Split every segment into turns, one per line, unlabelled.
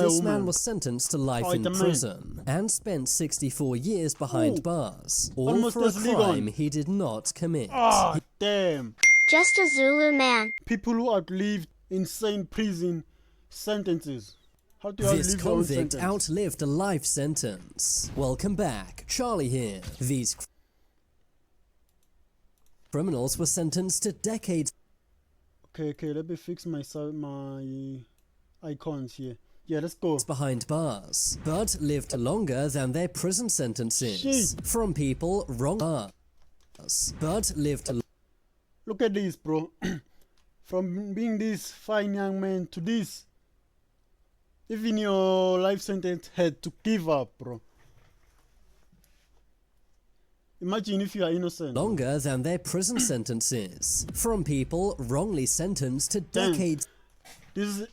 This man was sentenced to life in prison and spent 64 years behind bars, all for a crime he did not commit.
Ah, damn.
Just a Zulu man.
People who outlived insane prison sentences. How do you
This convict outlived a life sentence. Welcome back, Charlie here. These criminals were sentenced to decades.
Okay, let me fix my icons here. Yeah, let's go.
Behind bars, but lived longer than their prison sentences. From people wrong bars, but lived.
Look at this, bro. From being this fine young man to this. Even your life sentence had to give up, bro. Imagine if you are innocent.
Longer than their prison sentences. From people wrongly sentenced to decades.
This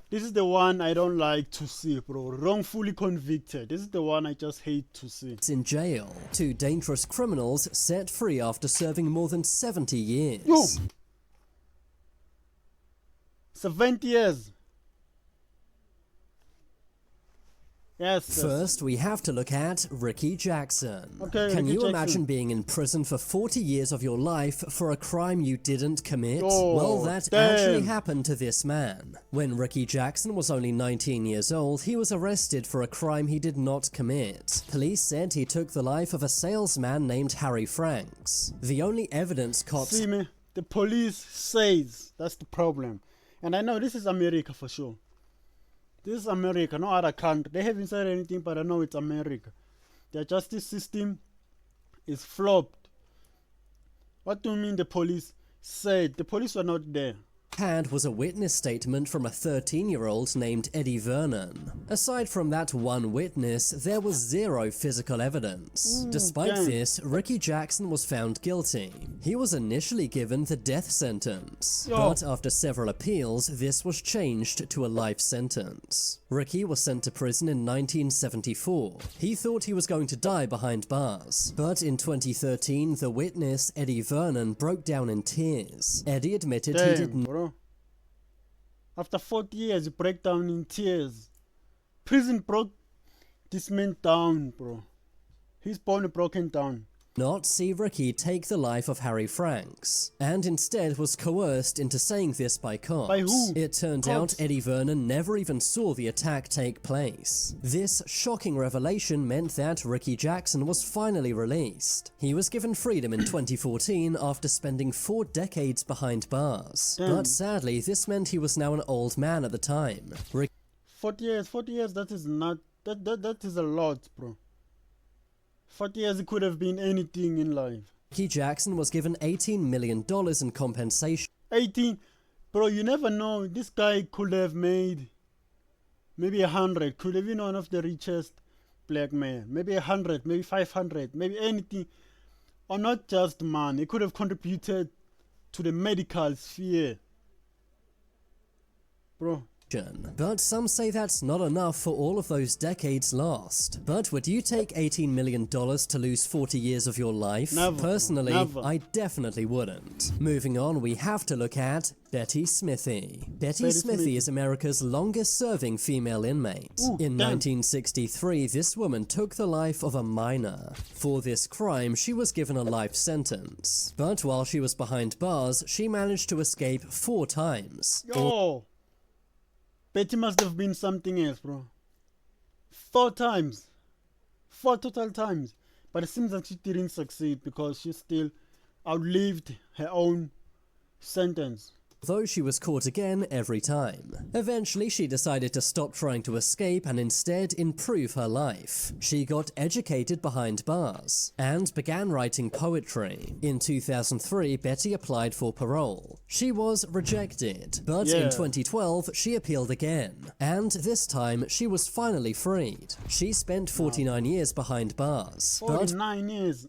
is the one I don't like to see, bro. Wrongfully convicted. This is the one I just hate to see.
In jail. 2 dangerous criminals set free after serving more than 70 years.
Yo! 70 years. Yes.
First, we have to look at Ricky Jackson. Can you imagine being in prison for 40 years of your life for a crime you didn't commit? Well, that actually happened to this man. When Ricky Jackson was only 19 years old, he was arrested for a crime he did not commit. Police said he took the life of a salesman named Harry Franks. The only evidence cops...
See me, the police says that's the problem. And I know this is America for sure. This is America, no other country. They haven't said anything, but I know it's America. Their justice system is flopped. What do you mean the police said? The police were not there.
Had was a witness statement from a 13-year-old named Eddie Vernon. Aside from that one witness, there was zero physical evidence. Despite this, Ricky Jackson was found guilty. He was initially given the death sentence, but after several appeals, this was changed to a life sentence. Ricky was sent to prison in 1974. He thought he was going to die behind bars, but in 2013, the witness, Eddie Vernon, broke down in tears. Eddie admitted he didn't.
After 40 years, you break down in tears. Prison broke this man down, bro. He's born broken down.
Not see Ricky take the life of Harry Franks, and instead was coerced into saying this by cops.
By who?
It turned out Eddie Vernon never even saw the attack take place. This shocking revelation meant that Ricky Jackson was finally released. He was given freedom in 2014 after spending 4 decades behind bars. But sadly, this meant he was now an old man at the time.
40 years, that is not, that is a lot, bro. 40 years, it could have been anything in life.
Ricky Jackson was given $18 million in compensation.
18? Bro, you never know. This guy could have made maybe 100. Could have been one of the richest black men. Maybe 100, maybe 500, maybe anything. Or not just money. He could have contributed to the medical sphere. Bro.
But some say that's not enough for all of those decades lost. But would you take $18 million to lose 40 years of your life?
Never.
Personally,
Never.
I definitely wouldn't. Moving on, we have to look at Betty Smithy. Betty Smithy is America's longest-serving female inmate. In 1963, this woman took the life of a minor. For this crime, she was given a life sentence. But while she was behind bars, she managed to escape 4 times.
Betty must have been something else, bro. 4 times. 4 total times. But it seems that she didn't succeed because she still outlived her own sentence.
Though she was caught again every time. Eventually, she decided to stop trying to escape and instead improve her life. She got educated behind bars and began writing poetry. In 2003, Betty applied for parole. She was rejected, but in 2012, she appealed again. And this time, she was finally freed. She spent 49 years behind bars.
49 years.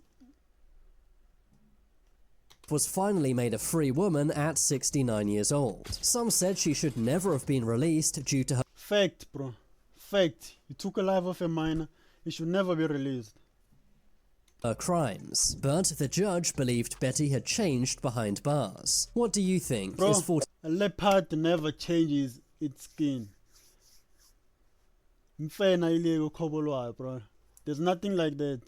Was finally made a free woman at 69 years old. Some said she should never have been released due to her
fact, bro. Fact. You took a life of a minor. You should never be released.
Her crimes. But the judge believed Betty had changed behind bars. What do you think?
Bro, a leopard never changes its skin. Mfena ilego khobolwayo, bro. There's nothing like that.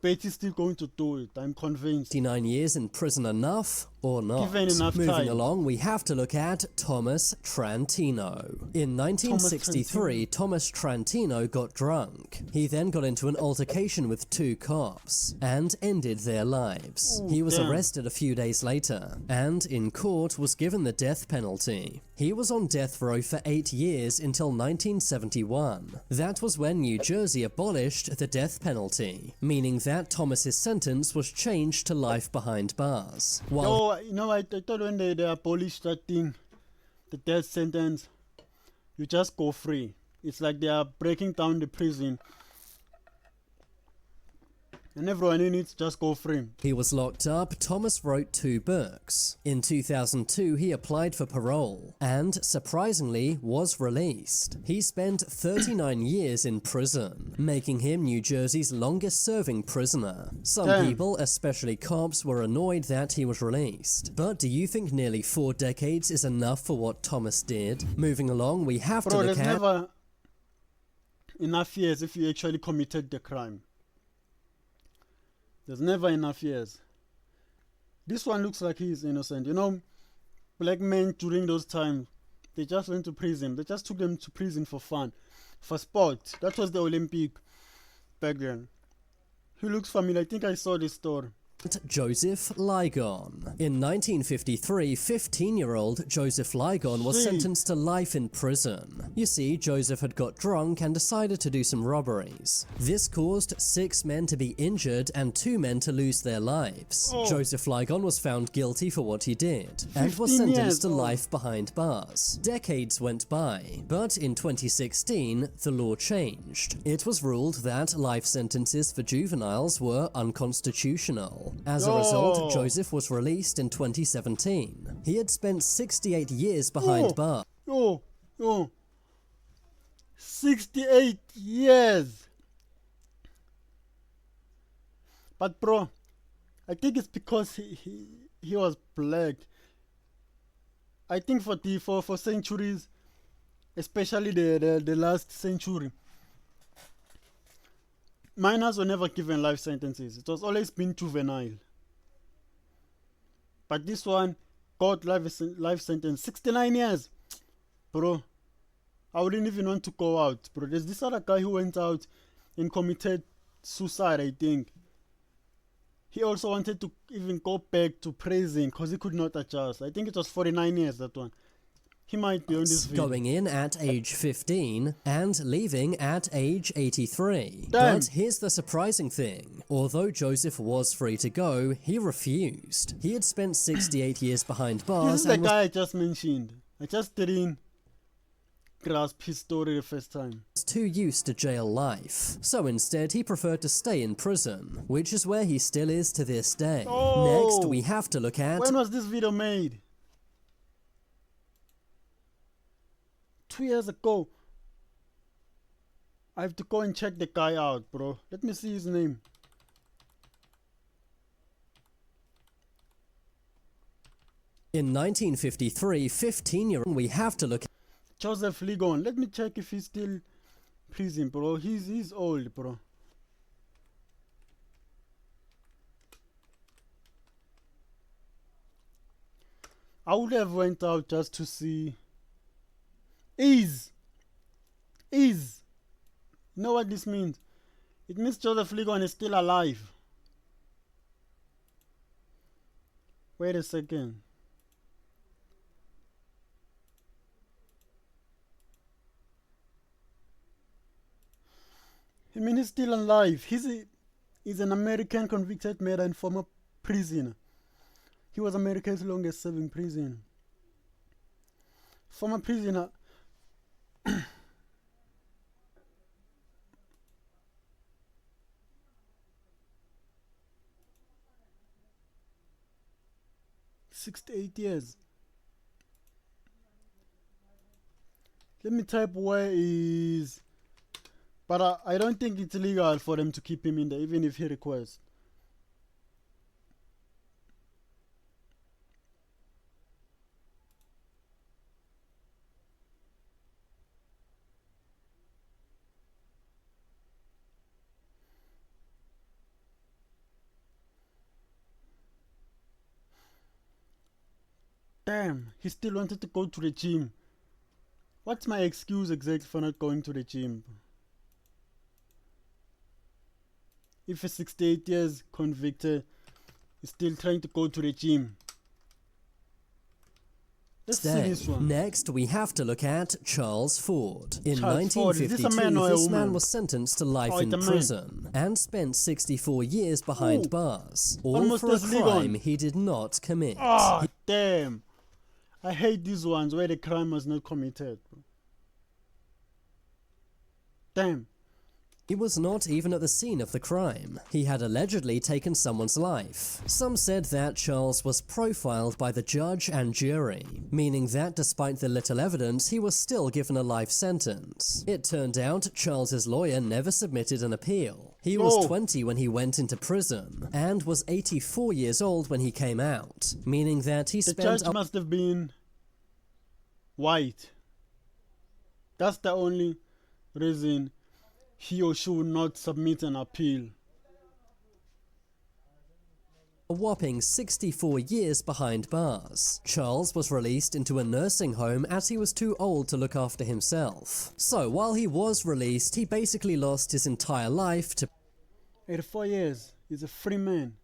Betty's still going to do it, I'm convinced.
59 years in prison enough or not?
Given enough
Moving
time.
along, we have to look at Thomas Trantino. In 1963, Thomas Trantino got drunk. He then got into an altercation with two cops and ended their lives.
Ooh,
he was
damn.
arrested a few days later and in court was given the death penalty. He was on death row for 8 years until 1971. That was when New Jersey abolished the death penalty, meaning that Thomas's sentence was changed to life behind bars. While
No, you know, I thought when they abolished that thing, the death sentence, you just go free. It's like they are breaking down the prison. And everyone in it just go free.
he was locked up, Thomas wrote 2 books. In 2002, he applied for parole and, surprisingly, was released. He spent 39 years in prison, making him New Jersey's longest-serving prisoner. Some
Damn.
people, especially cops, were annoyed that he was released. But do you think nearly 4 decades is enough for what Thomas did? Moving along, we have to
Bro,
look
there's
at...
never enough years if you actually committed the crime. There's never enough years. This one looks like he's innocent. You know, black men during those times, they just went to prison. They just took them to prison for fun, for sport. That was the Olympic back then. He looks familiar. I think I saw this story.
Joseph Ligon. In 1953, 15-year-old Joseph Ligon was
Gee.
sentenced to life in prison. You see, Joseph had got drunk and decided to do some robberies. This caused 6 men to be injured and 2 men to lose their lives.
Oh.
Joseph Ligon was found guilty for what he did and was
15
sentenced
years,
to
oh.
life behind bars. Decades went by, but in 2016, the law changed. It was ruled that life sentences for juveniles were unconstitutional. As a result,
Oh.
Joseph was released in 2017. He had spent 68 years behind bars.
Oh, 68 years. But bro, I think it's because he was black. I think for centuries, especially the last century, minors were never given life sentences. It was always been juvenile. But this one got life sentence, 69 years. Bro, I wouldn't even want to go out, bro. There's this other guy who went out and committed suicide, I think. He also wanted to even go back to prison because he could not adjust. I think it was 49 years, that one. He might be on this video.
Going in at age 15 and leaving at age 83.
Damn.
But here's the surprising thing. Although Joseph was free to go, he refused. He had spent 68 years behind
This
bars
is the
and was
guy I just mentioned. I just didn't grasp his story the first time.
too used to jail life. So instead, he preferred to stay in prison, which is where he still is to this day.
Oh.
Next, we have to look at...
When was this video made? 2 years ago. I have to go and check the guy out, bro. Let me see his name.
In 1953, 15-year-old, we have to look at
Joseph Ligon. Let me check if he's still prison, bro. He's old, bro. I would have went out just to see. Is. You know what this means? It means Joseph Ligon is still alive. Wait a second. I mean, he's still alive. He's an American convicted murderer and former prisoner. He was America's longest serving prisoner. Former prisoner. "68 years. Let me type where is. But I don't think it's legal for them to keep him in there, even if he requests. Damn, he still wanted to go to the gym. What's my excuse exactly for not going to the gym? If a 68 years convicted is still trying to go to the gym. Let's see this one.
Next, we have to look at Charles Ford. In
Charles Ford, is this a
1952,
man or a
this
woman?
man was sentenced to life
Oh,
in
it's a man.
prison and spent 64 years behind
Ooh,
bars, all
almost
for a
as legal.
crime he did not commit.
Ah, damn. I hate these ones where the crime was not committed. Damn.
He was not even at the scene of the crime. He had allegedly taken someone's life. Some said that Charles was profiled by the judge and jury, meaning that despite the little evidence, he was still given a life sentence. It turned out Charles's lawyer never submitted an appeal. He was 20 when he went into prison, and was 84 years old when he came out, meaning that he
The
spent
judge must have been white. That's the only reason he or she would not submit an appeal.
a whopping 64 years behind bars. Charles was released into a nursing home as he was too old to look after himself. So while he was released, he basically lost his entire life to
84 years. He's a free man.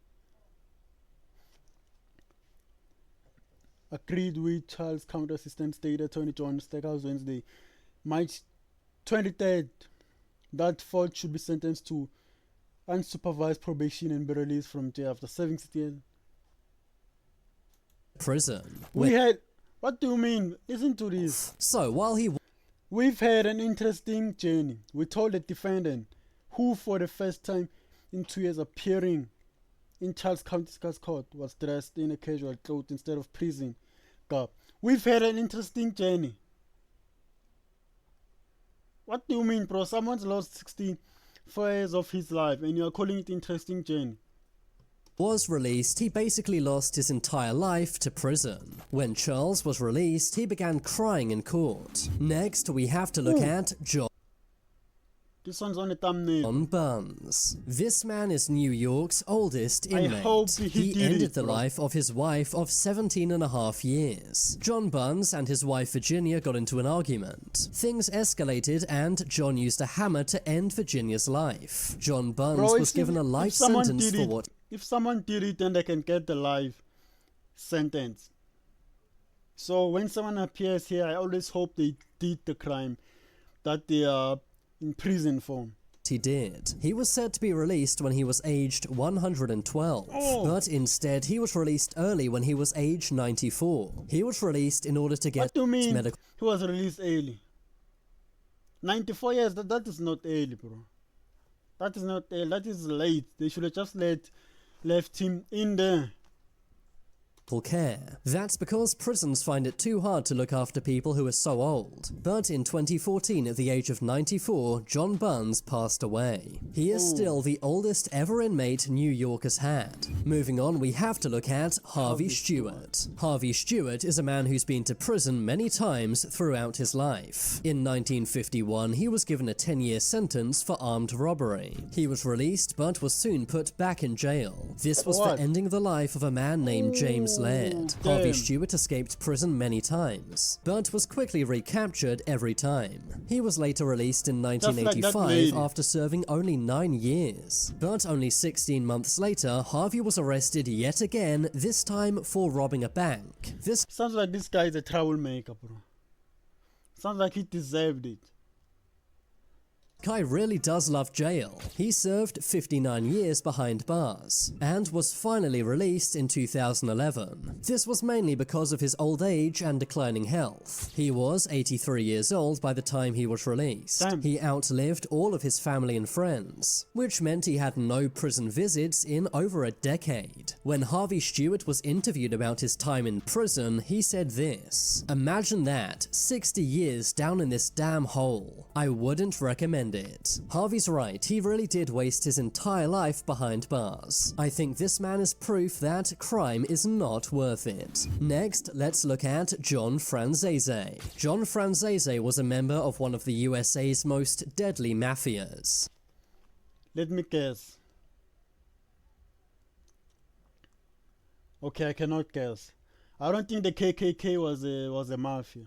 Agreed with Charles County Assistant State Attorney John Stackhouse Wednesday, March 23rd, that Ford should be sentenced to unsupervised probation and be released from jail after 60 years.
prison.
What do you mean? Listen to this.
So while he
We've had an interesting journey. We told the defendant, who for the first time in 2 years appearing in Charles County Court was dressed in a casual clothes instead of prison garb. We've had an interesting journey. What do you mean, bro? Someone's lost 64 years of his life and you're calling it interesting journey.
was released, he basically lost his entire life to prison. When Charles was released, he began crying in court. Next, we have to look at John
This one's on the thumbnail.
Buns. This man is New York's oldest inmate.
hope he did
ended
it,
the
bro.
life of his wife of 17 and a half years. John Buns and his wife Virginia got into an argument. Things escalated and John used a hammer to end Virginia's life. John Buns
Bro,
was given a life sentence for what
If someone did it, then they can get the life sentence. So when someone appears here, I always hope they did the crime that they are in prison for.
he did. He was said to be released when he was aged 112, but instead he was released early when he was aged 94. He was released in order to get
What do you mean
medical
he was released early? 94 years, that is not early, bro. That is not early, that is late. They should have just left him in there.
care. That's because prisons find it too hard to look after people who are so old. But in 2014, at the age of 94, John Buns passed away. He is still the oldest ever inmate New York has had. Moving on, we have to look at Harvey Stewart. Harvey Stewart is a man who's been to prison many times throughout his life. In 1951, he was given a 10-year sentence for armed robbery. He was released but was soon put back in jail. This was for
What?
ending the life of a man named James Laird.
Damn.
Harvey Stewart escaped prison many times, but was quickly recaptured every time. He was later released in
like that
1985
lady.
after serving only 9 years. But only 16 months later, Harvey was arrested yet again, this time for robbing a bank. This
Sounds like this guy is a troublemaker, bro. Sounds like he deserved it.
guy really does love jail. He served 59 years behind bars and was finally released in 2011. This was mainly because of his old age and declining health. He was 83 years old by the time he was released.
Damn.
He outlived all of his family and friends, which meant he had no prison visits in over a decade. When Harvey Stewart was interviewed about his time in prison, he said this: "Imagine that, 60 years down in this damn hole. I wouldn't recommend it." Harvey's right, he really did waste his entire life behind bars. I think this man is proof that crime is not worth it. Next, let's look at John Franzese. John Franzese was a member of one of the USA's most deadly mafias.
Let me guess. Okay, I cannot guess. I don't think the KKK was a mafia.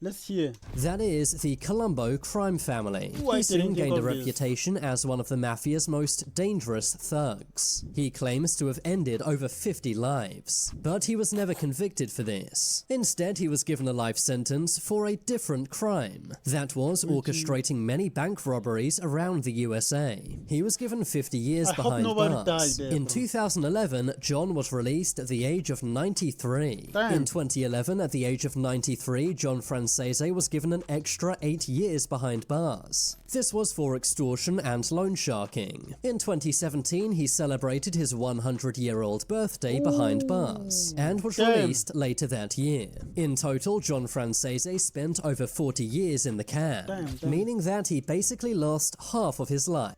Let's hear.
That is the Colombo crime family.
Ooh, I
He soon
didn't think
gained a
of this.
reputation as one of the mafia's most dangerous thugs. He claims to have ended over 50 lives, but he was never convicted for this. Instead, he was given a life sentence for a different crime. That was orchestrating many bank robberies around the USA. He was given 50 years
I hope
behind
nobody
bars.
died there,
In
bro.
2011, John was released at the age of 93.
Damn.
In 2011, at the age of 93, John Francese was given an extra 8 years behind bars. This was for extortion and loan sharking. In 2017, he celebrated his 100-year-old birthday behind bars, and was
Damn.
released later that year. In total, John Francese spent over 40 years in the can,
Damn.
meaning that he basically lost half of his life.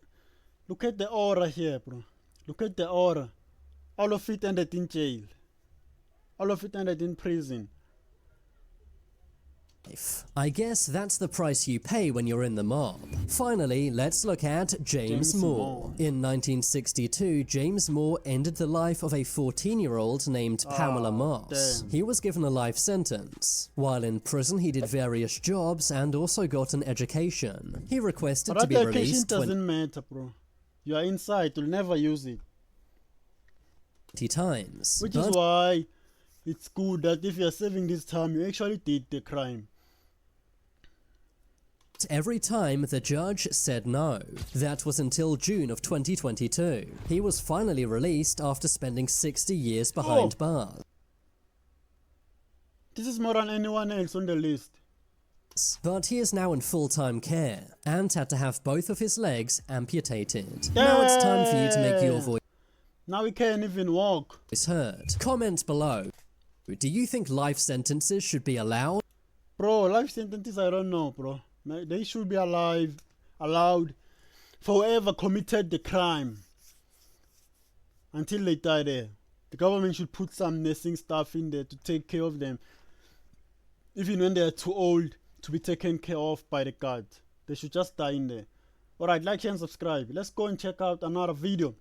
Look at the aura here, bro. Look at the aura. All of it ended in jail. All of it ended in prison.
I guess that's the price you pay when you're in the mob. Finally, let's look at James
James
Moore.
Moore.
In 1962, James Moore ended the life of a 14-year-old named Pamela Moss.
damn.
He was given a life sentence. While in prison, he did various jobs and also got an education. He requested
But
to be
application
released
doesn't matter, bro. You are inside, you'll never use it.
20 times.
Which
but
is why it's good that if you're saving this time, you actually did the crime.
every time the judge said no. That was until June of 2022. He was finally released after spending 60 years behind bars.
This is more than anyone else on the list.
But he is now in full-time care and had to have both of his legs amputated. Now it's time for you to make your voice
Now we can't even walk.
heard. Comment below. Do you think life sentences should be allowed?
Bro, life sentences, I don't know, bro. They should be allowed for whoever committed the crime until they die there. The government should put some nursing staff in there to take care of them. Even when they are too old to be taken care of by the guard. They should just die in there. Alright, like, share and subscribe. Let's go and check out another video.